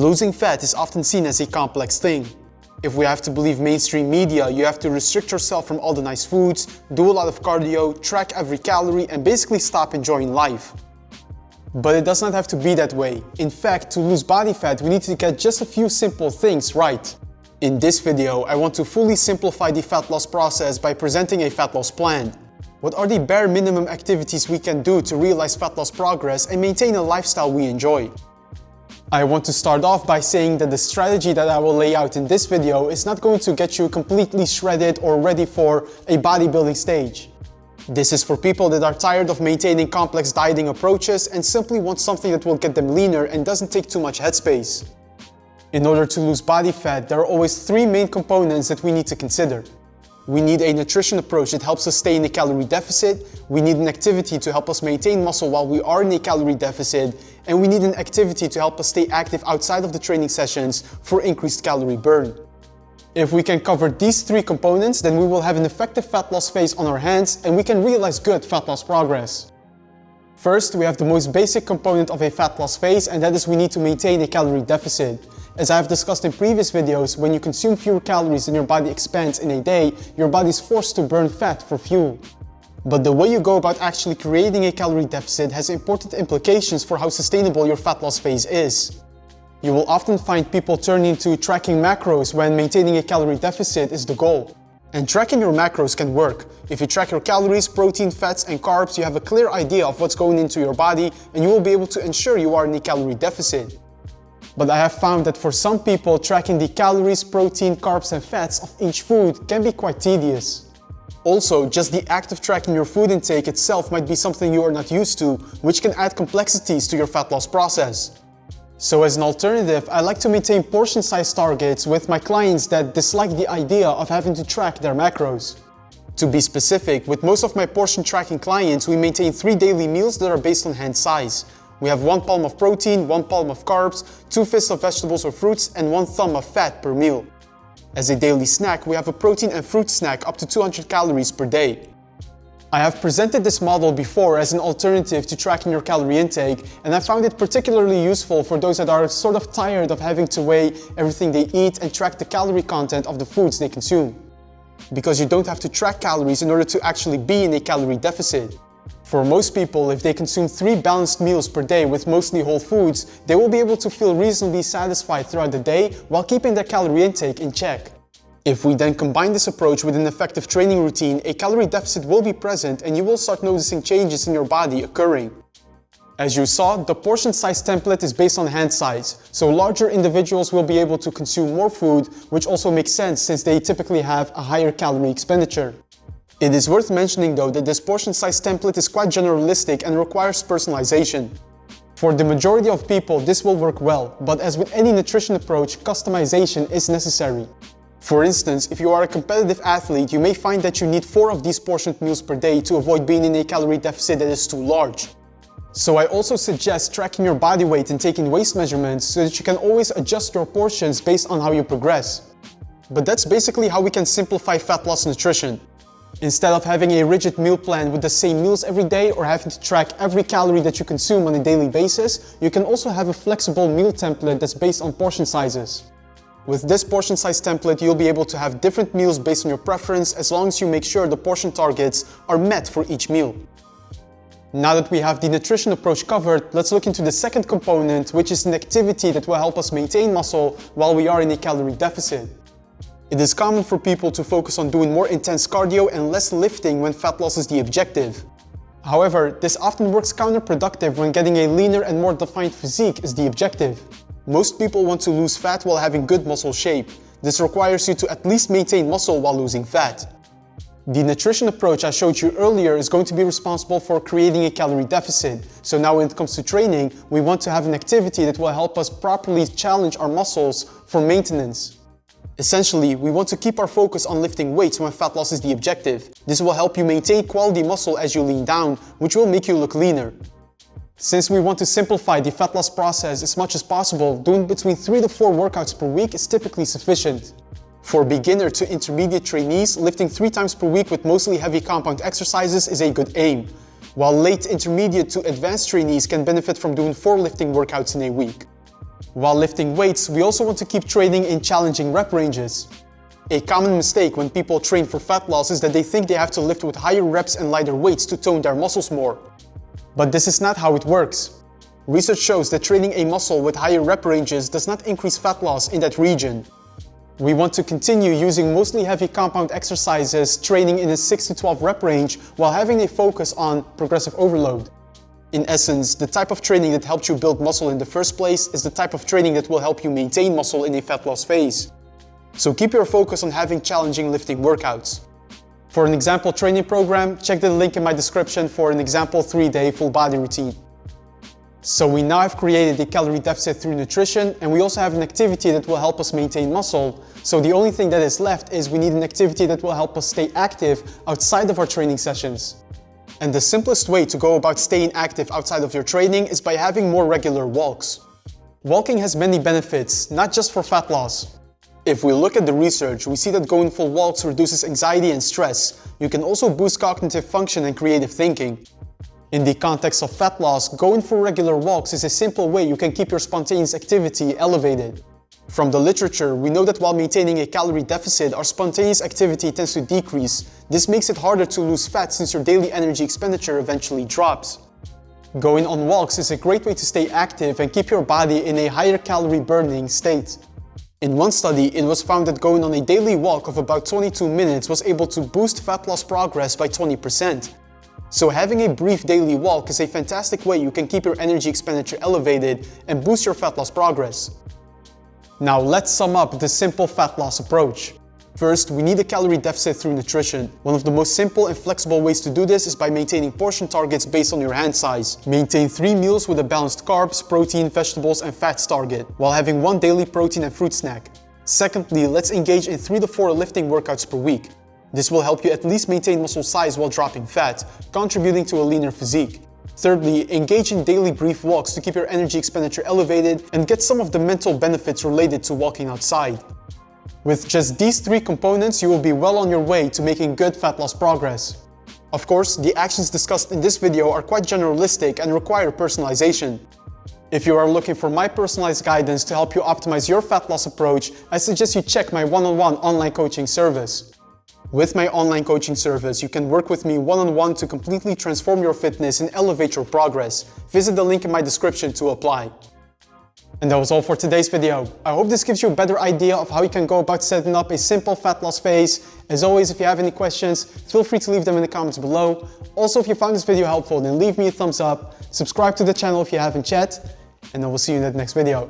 Losing fat is often seen as a complex thing. If we have to believe mainstream media, you have to restrict yourself from all the nice foods, do a lot of cardio, track every calorie, and basically stop enjoying life. But it does not have to be that way. In fact, to lose body fat, we need to get just a few simple things right. In this video, I want to fully simplify the fat loss process by presenting a fat loss plan. What are the bare minimum activities we can do to realize fat loss progress and maintain a lifestyle we enjoy? I want to start off by saying that the strategy that I will lay out in this video is not going to get you completely shredded or ready for a bodybuilding stage. This is for people that are tired of maintaining complex dieting approaches and simply want something that will get them leaner and doesn't take too much headspace. In order to lose body fat, there are always three main components that we need to consider. We need a nutrition approach that helps us stay in a calorie deficit, we need an activity to help us maintain muscle while we are in a calorie deficit, and we need an activity to help us stay active outside of the training sessions for increased calorie burn. If we can cover these three components, then we will have an effective fat loss phase on our hands and we can realize good fat loss progress. First, we have the most basic component of a fat loss phase, and that is we need to maintain a calorie deficit. As I have discussed in previous videos, when you consume fewer calories than your body expands in a day, your body is forced to burn fat for fuel. But the way you go about actually creating a calorie deficit has important implications for how sustainable your fat loss phase is. You will often find people turning to tracking macros when maintaining a calorie deficit is the goal. And tracking your macros can work. If you track your calories, protein, fats, and carbs, you have a clear idea of what's going into your body and you will be able to ensure you are in a calorie deficit. But I have found that for some people, tracking the calories, protein, carbs, and fats of each food can be quite tedious. Also, just the act of tracking your food intake itself might be something you are not used to, which can add complexities to your fat loss process. So as an alternative, I like to maintain portion size targets with my clients that dislike the idea of having to track their macros. To be specific, with most of my portion tracking clients, we maintain 3 daily meals that are based on hand size. We have 1 palm of protein, 1 palm of carbs, 2 fists of vegetables or fruits, and 1 thumb of fat per meal. As a daily snack, we have a protein and fruit snack up to 200 calories per day. I have presented this model before as an alternative to tracking your calorie intake, and I found it particularly useful for those that are sort of tired of having to weigh everything they eat and track the calorie content of the foods they consume. Because you don't have to track calories in order to actually be in a calorie deficit. For most people, if they consume 3 balanced meals per day with mostly whole foods, they will be able to feel reasonably satisfied throughout the day while keeping their calorie intake in check. If we then combine this approach with an effective training routine, a calorie deficit will be present and you will start noticing changes in your body occurring. As you saw, the portion size template is based on hand size, so larger individuals will be able to consume more food, which also makes sense since they typically have a higher calorie expenditure. It is worth mentioning though that this portion size template is quite generalistic and requires personalization. For the majority of people, this will work well, but as with any nutrition approach, customization is necessary. For instance, if you are a competitive athlete, you may find that you need 4 of these portioned meals per day to avoid being in a calorie deficit that is too large. So I also suggest tracking your body weight and taking waist measurements so that you can always adjust your portions based on how you progress. But that's basically how we can simplify fat loss nutrition. Instead of having a rigid meal plan with the same meals every day or having to track every calorie that you consume on a daily basis, you can also have a flexible meal template that's based on portion sizes. With this portion size template, you'll be able to have different meals based on your preference as long as you make sure the portion targets are met for each meal. Now that we have the nutrition approach covered, let's look into the second component, which is an activity that will help us maintain muscle while we are in a calorie deficit. It is common for people to focus on doing more intense cardio and less lifting when fat loss is the objective. However, this often works counterproductive when getting a leaner and more defined physique is the objective. Most people want to lose fat while having good muscle shape. This requires you to at least maintain muscle while losing fat. The nutrition approach I showed you earlier is going to be responsible for creating a calorie deficit. So now when it comes to training, we want to have an activity that will help us properly challenge our muscles for maintenance. Essentially, we want to keep our focus on lifting weights when fat loss is the objective. This will help you maintain quality muscle as you lean down, which will make you look leaner. Since we want to simplify the fat loss process as much as possible, doing between 3 to 4 workouts per week is typically sufficient. For beginner to intermediate trainees, lifting 3 times per week with mostly heavy compound exercises is a good aim, while late intermediate to advanced trainees can benefit from doing 4 lifting workouts in a week. While lifting weights, we also want to keep training in challenging rep ranges. A common mistake when people train for fat loss is that they think they have to lift with higher reps and lighter weights to tone their muscles more. But this is not how it works. Research shows that training a muscle with higher rep ranges does not increase fat loss in that region. We want to continue using mostly heavy compound exercises, training in a 6 to 12 rep range while having a focus on progressive overload. In essence, the type of training that helped you build muscle in the first place is the type of training that will help you maintain muscle in a fat loss phase. So keep your focus on having challenging lifting workouts. For an example training program, check the link in my description for an example 3-day full body routine. So we now have created a calorie deficit through nutrition, and we also have an activity that will help us maintain muscle. So the only thing that is left is we need an activity that will help us stay active outside of our training sessions. And the simplest way to go about staying active outside of your training is by having more regular walks. Walking has many benefits, not just for fat loss. If we look at the research, we see that going for walks reduces anxiety and stress. You can also boost cognitive function and creative thinking. In the context of fat loss, going for regular walks is a simple way you can keep your spontaneous activity elevated. From the literature, we know that while maintaining a calorie deficit, our spontaneous activity tends to decrease. This makes it harder to lose fat since your daily energy expenditure eventually drops. Going on walks is a great way to stay active and keep your body in a higher calorie burning state. In one study, it was found that going on a daily walk of about 22 minutes was able to boost fat loss progress by 20%. So having a brief daily walk is a fantastic way you can keep your energy expenditure elevated and boost your fat loss progress. Now let's sum up the simple fat loss approach. First, we need a calorie deficit through nutrition. One of the most simple and flexible ways to do this is by maintaining portion targets based on your hand size. Maintain 3 meals with a balanced carbs, protein, vegetables, and fats target, while having 1 daily protein and fruit snack. Secondly, let's engage in 3 to 4 lifting workouts per week. This will help you at least maintain muscle size while dropping fat, contributing to a leaner physique. Thirdly, engage in daily brief walks to keep your energy expenditure elevated and get some of the mental benefits related to walking outside. With just these 3 components, you will be well on your way to making good fat loss progress. Of course, the actions discussed in this video are quite generalistic and require personalization. If you are looking for my personalized guidance to help you optimize your fat loss approach, I suggest you check my one-on-one online coaching service. With my online coaching service, you can work with me one-on-one to completely transform your fitness and elevate your progress. Visit the link in my description to apply. And that was all for today's video. I hope this gives you a better idea of how you can go about setting up a simple fat loss phase. As always, if you have any questions, feel free to leave them in the comments below. Also, if you found this video helpful, then leave me a thumbs up, subscribe to the channel if you haven't yet, and I will see you in the next video.